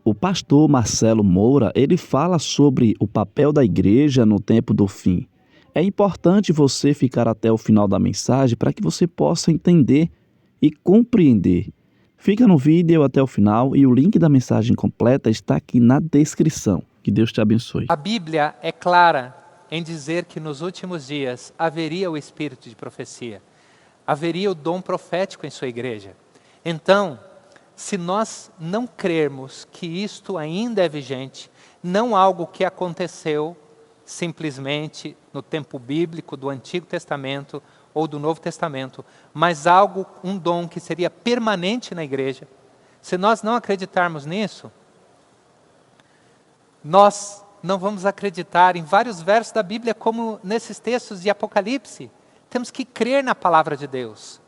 O pastor Marcelo Moura, ele fala sobre o papel da igreja no tempo do fim. É importante você ficar até o final da mensagem para que você possa entender e compreender. Fica no vídeo até o final e o link da mensagem completa está aqui na descrição. Que Deus te abençoe. A Bíblia é clara em dizer que nos últimos dias haveria o espírito de profecia. Haveria o dom profético em sua igreja. Então, se nós não crermos que isto ainda é vigente, não algo que aconteceu simplesmente no tempo bíblico do Antigo Testamento ou do Novo Testamento, mas algo, um dom que seria permanente na igreja, se nós não acreditarmos nisso, nós não vamos acreditar em vários versos da Bíblia, como nesses textos de Apocalipse. Temos que crer na palavra de Deus.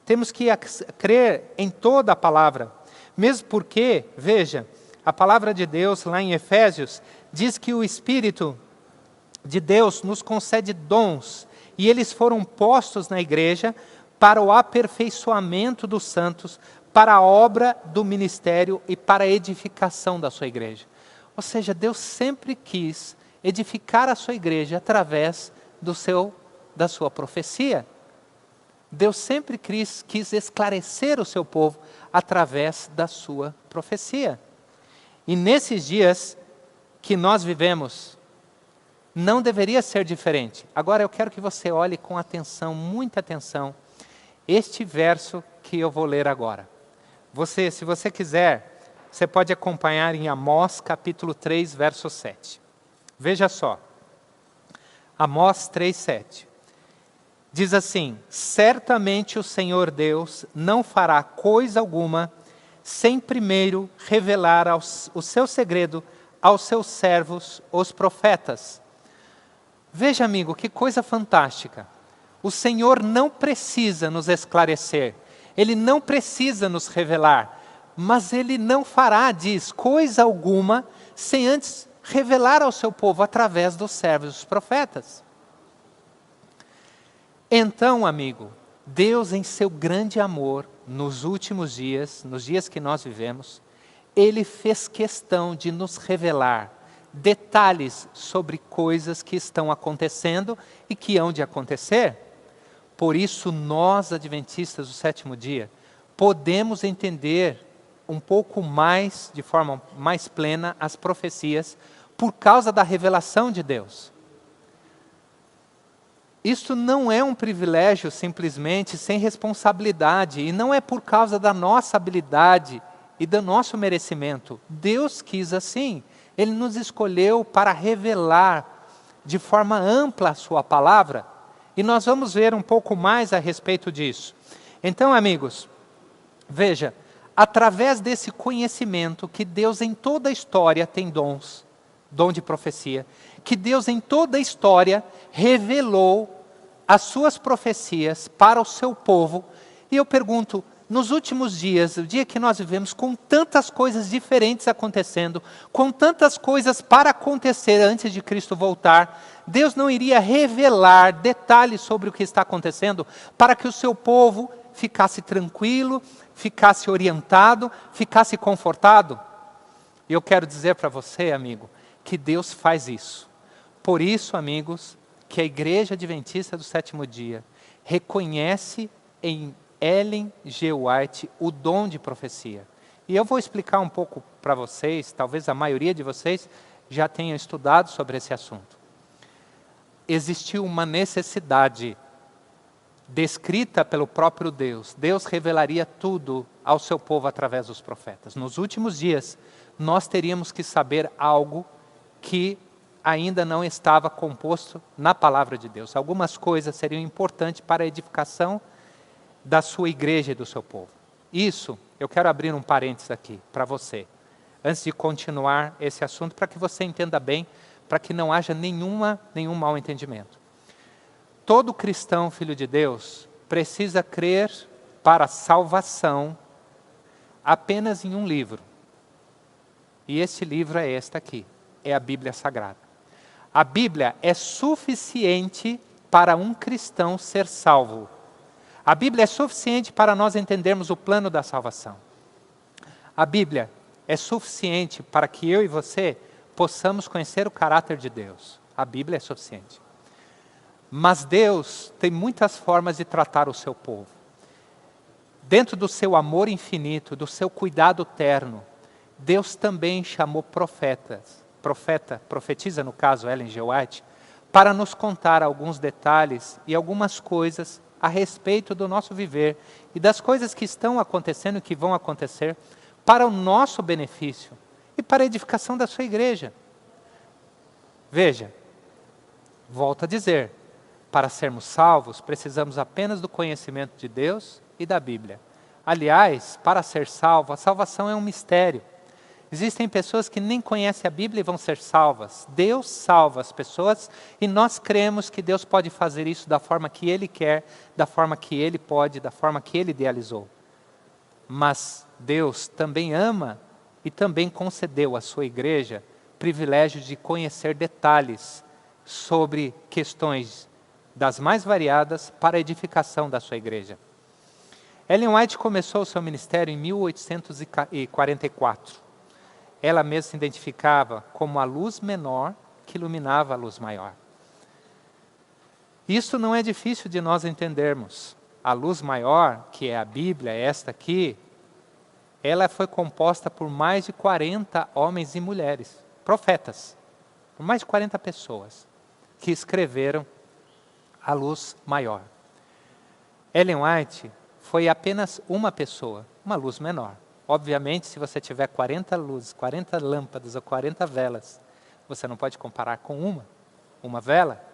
Temos que crer em toda a palavra. Mesmo porque, veja, a palavra de Deus lá em Efésios diz que o Espírito de Deus nos concede dons e eles foram postos na igreja para o aperfeiçoamento dos santos, para a obra do ministério e para a edificação da sua igreja. Ou seja, Deus sempre quis edificar a sua igreja através da sua profecia. Deus sempre quis esclarecer o seu povo através da sua profecia. E nesses dias que nós vivemos, não deveria ser diferente. Agora eu quero que você olhe com atenção, muita atenção, este verso que eu vou ler agora. Se você quiser, você pode acompanhar em Amós capítulo 3, verso 7. Veja só, Amós 3, 7. Diz assim: certamente o Senhor Deus não fará coisa alguma sem primeiro revelar o seu segredo aos seus servos, os profetas. Veja, amigo, que coisa fantástica. O Senhor não precisa nos esclarecer, Ele não precisa nos revelar, mas Ele não fará, diz, coisa alguma sem antes revelar ao seu povo através dos servos, os profetas. Então, amigo, Deus em seu grande amor, nos últimos dias, nos dias que nós vivemos, Ele fez questão de nos revelar detalhes sobre coisas que estão acontecendo e que hão de acontecer. Por isso, nós, adventistas do sétimo dia, podemos entender um pouco mais, de forma mais plena, as profecias, por causa da revelação de Deus. Isso não é um privilégio simplesmente sem responsabilidade, e não é por causa da nossa habilidade e do nosso merecimento. Deus quis assim. Ele nos escolheu para revelar de forma ampla a sua palavra, e nós vamos ver um pouco mais a respeito disso. Então, amigos, veja, através desse conhecimento que Deus em toda a história tem dons, dom de profecia, que Deus em toda a história revelou as suas profecias para o seu povo. E eu pergunto, nos últimos dias, o dia que nós vivemos, com tantas coisas diferentes acontecendo, com tantas coisas para acontecer antes de Cristo voltar, Deus não iria revelar detalhes sobre o que está acontecendo para que o seu povo ficasse tranquilo, ficasse orientado, ficasse confortado? E eu quero dizer para você, amigo, que Deus faz isso. Por isso, amigos, que a Igreja Adventista do Sétimo Dia reconhece em Ellen G. White o dom de profecia. E eu vou explicar um pouco para vocês, talvez a maioria de vocês já tenha estudado sobre esse assunto. Existiu uma necessidade descrita pelo próprio Deus. Deus revelaria tudo ao seu povo através dos profetas. Nos últimos dias, nós teríamos que saber algo que ainda não estava composto na palavra de Deus. Algumas coisas seriam importantes para a edificação da sua igreja e do seu povo. Isso, eu quero abrir um parênteses aqui para você, antes de continuar esse assunto, para que você entenda bem, para que não haja nenhum mal entendimento. Todo cristão, filho de Deus, precisa crer para a salvação apenas em um livro. E esse livro é este aqui, é a Bíblia Sagrada. A Bíblia é suficiente para um cristão ser salvo. A Bíblia é suficiente para nós entendermos o plano da salvação. A Bíblia é suficiente para que eu e você possamos conhecer o caráter de Deus. A Bíblia é suficiente. Mas Deus tem muitas formas de tratar o seu povo. Dentro do seu amor infinito, do seu cuidado terno, Deus também chamou profetiza no caso Ellen G. White, para nos contar alguns detalhes e algumas coisas a respeito do nosso viver e das coisas que estão acontecendo e que vão acontecer para o nosso benefício e para a edificação da sua igreja. Veja, volto a dizer, para sermos salvos, precisamos apenas do conhecimento de Deus e da Bíblia. Aliás, para ser salvo, a salvação é um mistério. Existem pessoas que nem conhecem a Bíblia e vão ser salvas. Deus salva as pessoas e nós cremos que Deus pode fazer isso da forma que Ele quer, da forma que Ele pode, da forma que Ele idealizou. Mas Deus também ama e também concedeu à sua igreja privilégio de conhecer detalhes sobre questões das mais variadas para a edificação da sua igreja. Ellen White começou o seu ministério em 1844. Ela mesma se identificava como a luz menor que iluminava a luz maior. Isso não é difícil de nós entendermos. A luz maior, que é a Bíblia, esta aqui, ela foi composta por mais de 40 homens e mulheres, profetas, por mais de 40 pessoas, que escreveram a luz maior. Ellen White foi apenas uma pessoa, uma luz menor. Obviamente, se você tiver 40 luzes, 40 lâmpadas ou 40 velas, você não pode comparar com uma vela.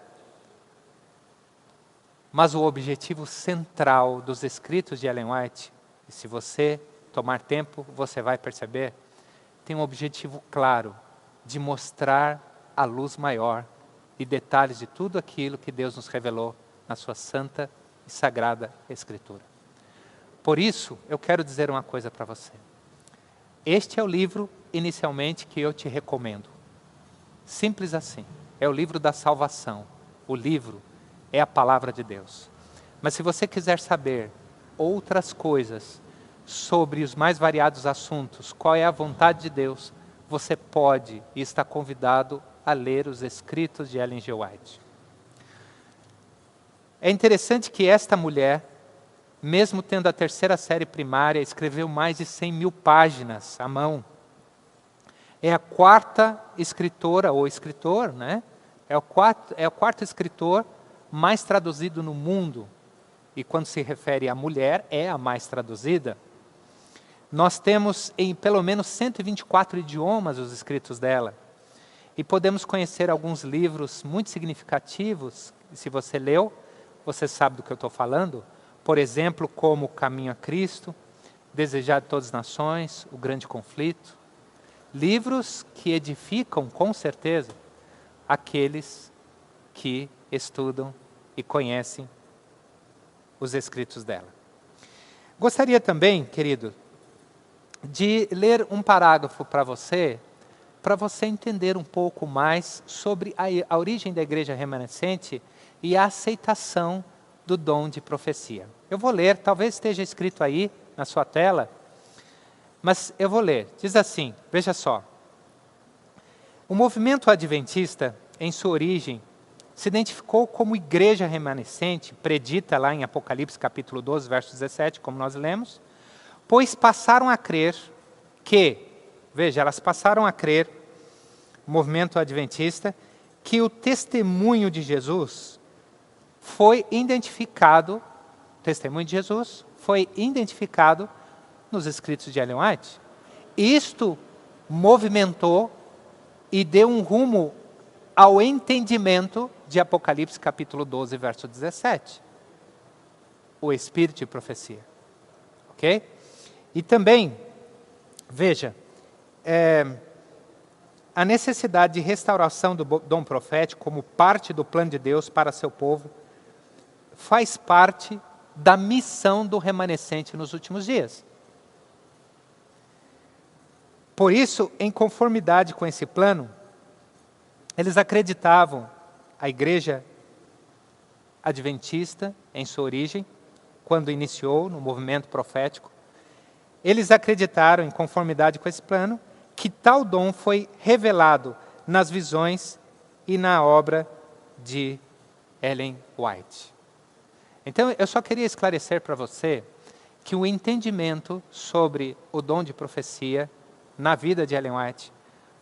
Mas o objetivo central dos escritos de Ellen White, e se você tomar tempo, você vai perceber, tem um objetivo claro de mostrar a luz maior e detalhes de tudo aquilo que Deus nos revelou na sua santa e sagrada Escritura. Por isso, eu quero dizer uma coisa para você. Este é o livro, inicialmente, que eu te recomendo. Simples assim. É o livro da salvação. O livro é a palavra de Deus. Mas se você quiser saber outras coisas sobre os mais variados assuntos, qual é a vontade de Deus, você pode e está convidado a ler os escritos de Ellen G. White. É interessante que esta mulher, mesmo tendo a terceira série primária, escreveu mais de 100 mil páginas à mão. É a quarta escritora, ou escritor, né? É o quarto escritor mais traduzido no mundo. E quando se refere à mulher, é a mais traduzida. Nós temos em pelo menos 124 idiomas os escritos dela. E podemos conhecer alguns livros muito significativos. Se você leu, você sabe do que eu estou falando. Por exemplo, como O Caminho a Cristo, Desejado de Todas as Nações, O Grande Conflito. Livros que edificam, com certeza, aqueles que estudam e conhecem os escritos dela. Gostaria também, querido, de ler um parágrafo para você entender um pouco mais sobre a origem da igreja remanescente e a aceitação do dom de profecia. Eu vou ler, talvez esteja escrito aí na sua tela, mas eu vou ler. Diz assim, veja só. O movimento adventista, em sua origem, se identificou como igreja remanescente, predita lá em Apocalipse capítulo 12, verso 17, como nós lemos, pois passaram a crer que, veja, elas passaram a crer, o movimento adventista, que o testemunho de Jesus foi identificado, o testemunho de Jesus foi identificado nos escritos de Ellen White. Isto movimentou e deu um rumo ao entendimento de Apocalipse capítulo 12, verso 17. O Espírito de profecia. Ok? E também, veja, a necessidade de restauração do dom profético como parte do plano de Deus para seu povo faz parte da missão do remanescente nos últimos dias. Por isso, em conformidade com esse plano, eles acreditavam, a igreja adventista, em sua origem, quando iniciou no movimento profético, Eles acreditaram, em conformidade com esse plano, que tal dom foi revelado nas visões e na obra de Ellen White. Então, eu só queria esclarecer para você que o entendimento sobre o dom de profecia na vida de Ellen White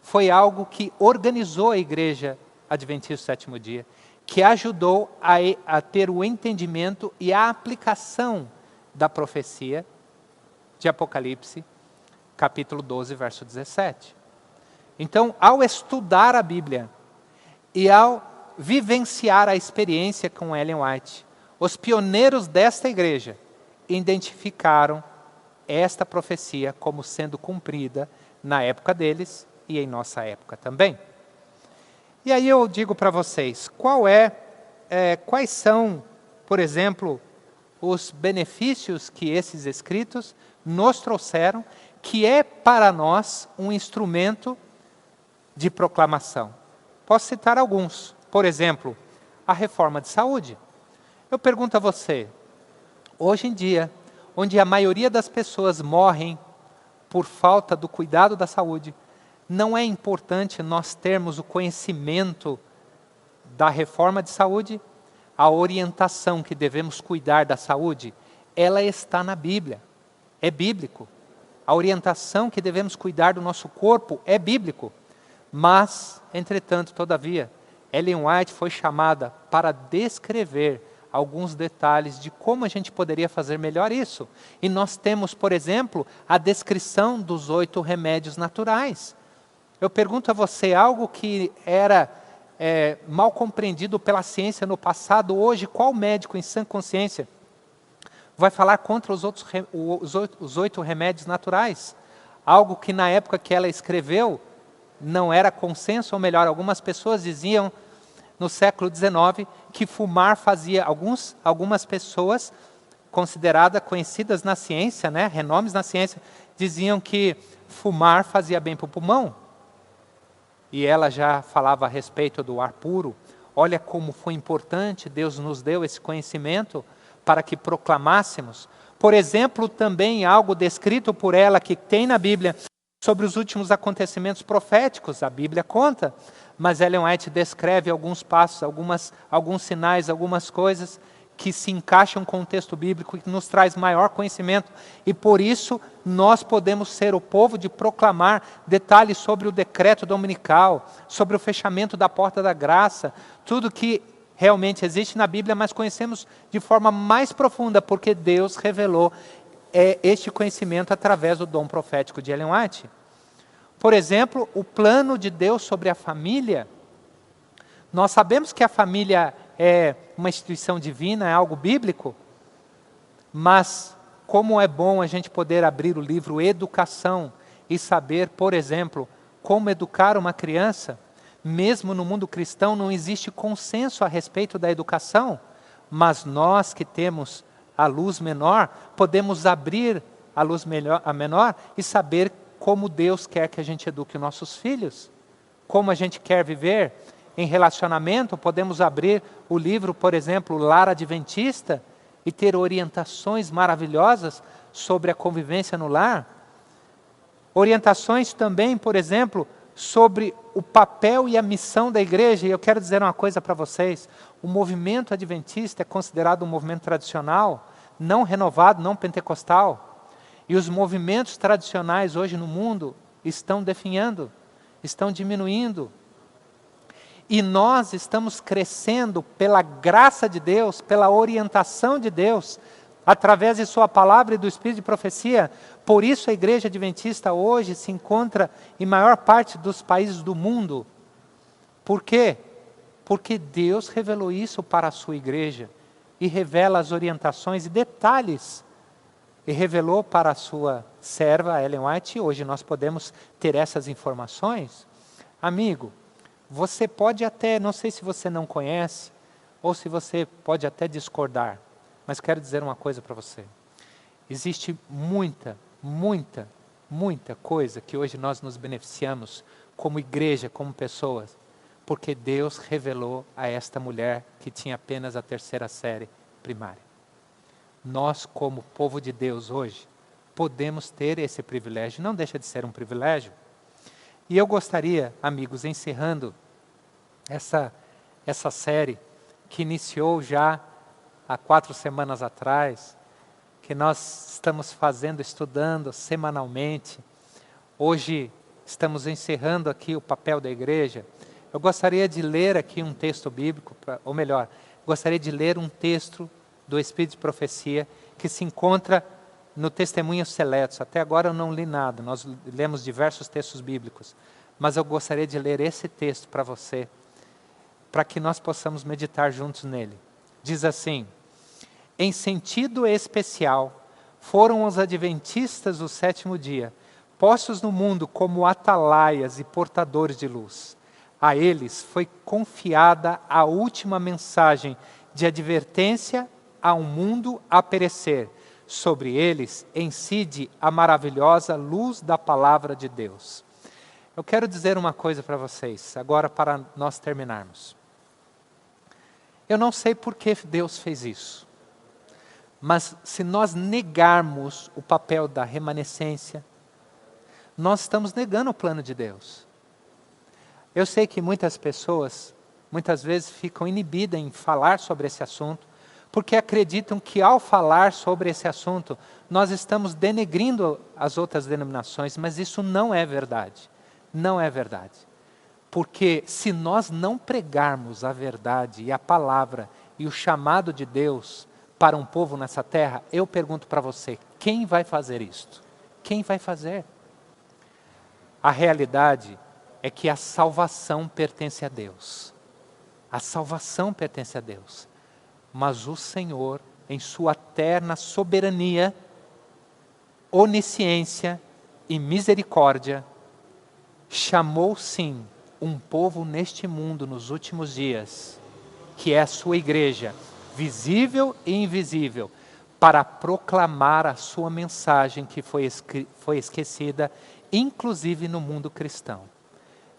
foi algo que organizou a Igreja Adventista do Sétimo Dia, que ajudou a ter o entendimento e a aplicação da profecia de Apocalipse, capítulo 12, verso 17. Então, ao estudar a Bíblia e ao vivenciar a experiência com Ellen White, os pioneiros desta igreja identificaram esta profecia como sendo cumprida na época deles e em nossa época também. E aí eu digo para vocês, quais são, por exemplo, os benefícios que esses escritos nos trouxeram, que é para nós um instrumento de proclamação. Posso citar alguns. Por exemplo, a reforma de saúde. Eu pergunto a você, hoje em dia, onde a maioria das pessoas morrem por falta do cuidado da saúde, não é importante nós termos o conhecimento da reforma de saúde? A orientação que devemos cuidar da saúde, ela está na Bíblia, é bíblico. A orientação que devemos cuidar do nosso corpo é bíblico. Mas, entretanto, todavia, Ellen White foi chamada para descrever alguns detalhes de como a gente poderia fazer melhor isso. E nós temos, por exemplo, a descrição dos 8 remédios naturais. Eu pergunto a você, algo que era mal compreendido pela ciência no passado, hoje, qual médico em sã consciência vai falar contra os 8 remédios naturais? Algo que na época que ela escreveu, não era consenso, ou melhor, algumas pessoas diziam, no século XIX, que fumar fazia, algumas pessoas consideradas, conhecidas na ciência, renomes na ciência, diziam que fumar fazia bem para o pulmão. E ela já falava a respeito do ar puro. Olha como foi importante, Deus nos deu esse conhecimento para que proclamássemos. Por exemplo, também algo descrito por ela, que tem na Bíblia, sobre os últimos acontecimentos proféticos. A Bíblia conta, mas Ellen White descreve alguns passos, alguns sinais, algumas coisas que se encaixam com o texto bíblico e que nos traz maior conhecimento. E por isso nós podemos ser o povo de proclamar detalhes sobre o decreto dominical, sobre o fechamento da porta da graça, tudo que realmente existe na Bíblia, mas conhecemos de forma mais profunda, porque Deus revelou este conhecimento através do dom profético de Ellen White. Por exemplo, o plano de Deus sobre a família. Nós sabemos que a família é uma instituição divina, é algo bíblico, mas como é bom a gente poder abrir o livro Educação e saber, por exemplo, como educar uma criança. Mesmo no mundo cristão não existe consenso a respeito da educação, mas nós que temos a luz menor, podemos abrir a luz menor e saber como Deus quer que a gente eduque os nossos filhos, como a gente quer viver em relacionamento. Podemos abrir o livro, por exemplo, Lar Adventista, e ter orientações maravilhosas sobre a convivência no lar. Orientações também, por exemplo, sobre o papel e a missão da igreja. E eu quero dizer uma coisa para vocês, o movimento adventista é considerado um movimento tradicional, não renovado, não pentecostal. E os movimentos tradicionais hoje no mundo estão definhando, estão diminuindo. E nós estamos crescendo pela graça de Deus, pela orientação de Deus, através de sua palavra e do Espírito de profecia. Por isso a igreja adventista hoje se encontra em maior parte dos países do mundo. Por quê? Porque Deus revelou isso para a sua igreja e revela as orientações e detalhes. E revelou para a sua serva, Ellen White, e hoje nós podemos ter essas informações. Amigo, você pode até, não sei se você não conhece, ou se você pode até discordar, mas quero dizer uma coisa para você. Existe muita coisa que hoje nós nos beneficiamos como igreja, como pessoas, porque Deus revelou a esta mulher que tinha apenas a 3ª série primária. Nós, como povo de Deus hoje, podemos ter esse privilégio, não deixa de ser um privilégio. E eu gostaria, amigos, encerrando essa série que iniciou já há 4 semanas atrás, que nós estamos estudando semanalmente. Hoje estamos encerrando aqui o papel da igreja. Eu gostaria de ler aqui um texto bíblico, ou melhor, gostaria de ler um texto do Espírito de Profecia que se encontra no Testemunhos Seletos. Até agora eu não li nada, nós lemos diversos textos bíblicos, mas eu gostaria de ler esse texto para você, para que nós possamos meditar juntos nele. Diz assim: em sentido especial, foram os adventistas do 7º dia, postos no mundo como atalaias e portadores de luz. A eles foi confiada a última mensagem de advertência a um mundo a perecer. Sobre eles incide a maravilhosa luz da palavra de Deus. Eu quero dizer uma coisa para vocês, agora para nós terminarmos. Eu não sei por que Deus fez isso, mas se nós negarmos o papel da remanescência, nós estamos negando o plano de Deus. Eu sei que muitas pessoas, muitas vezes ficam inibidas em falar sobre esse assunto, porque acreditam que ao falar sobre esse assunto, nós estamos denegrindo as outras denominações, mas isso não é verdade. Não é verdade. Porque se nós não pregarmos a verdade e a palavra e o chamado de Deus para um povo nessa terra, eu pergunto para você, quem vai fazer isto? Quem vai fazer? A realidade é que a salvação pertence a Deus. A salvação pertence a Deus. Mas o Senhor, em sua eterna soberania, onisciência e misericórdia, chamou sim um povo neste mundo nos últimos dias, que é a sua igreja, visível e invisível, para proclamar a sua mensagem que foi esquecida, inclusive no mundo cristão.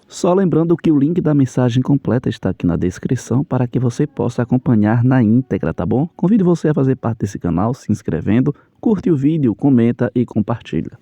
Só lembrando que o link da mensagem completa está aqui na descrição para que você possa acompanhar na íntegra, tá bom? Convido você a fazer parte desse canal, se inscrevendo, curte o vídeo, comenta e compartilha.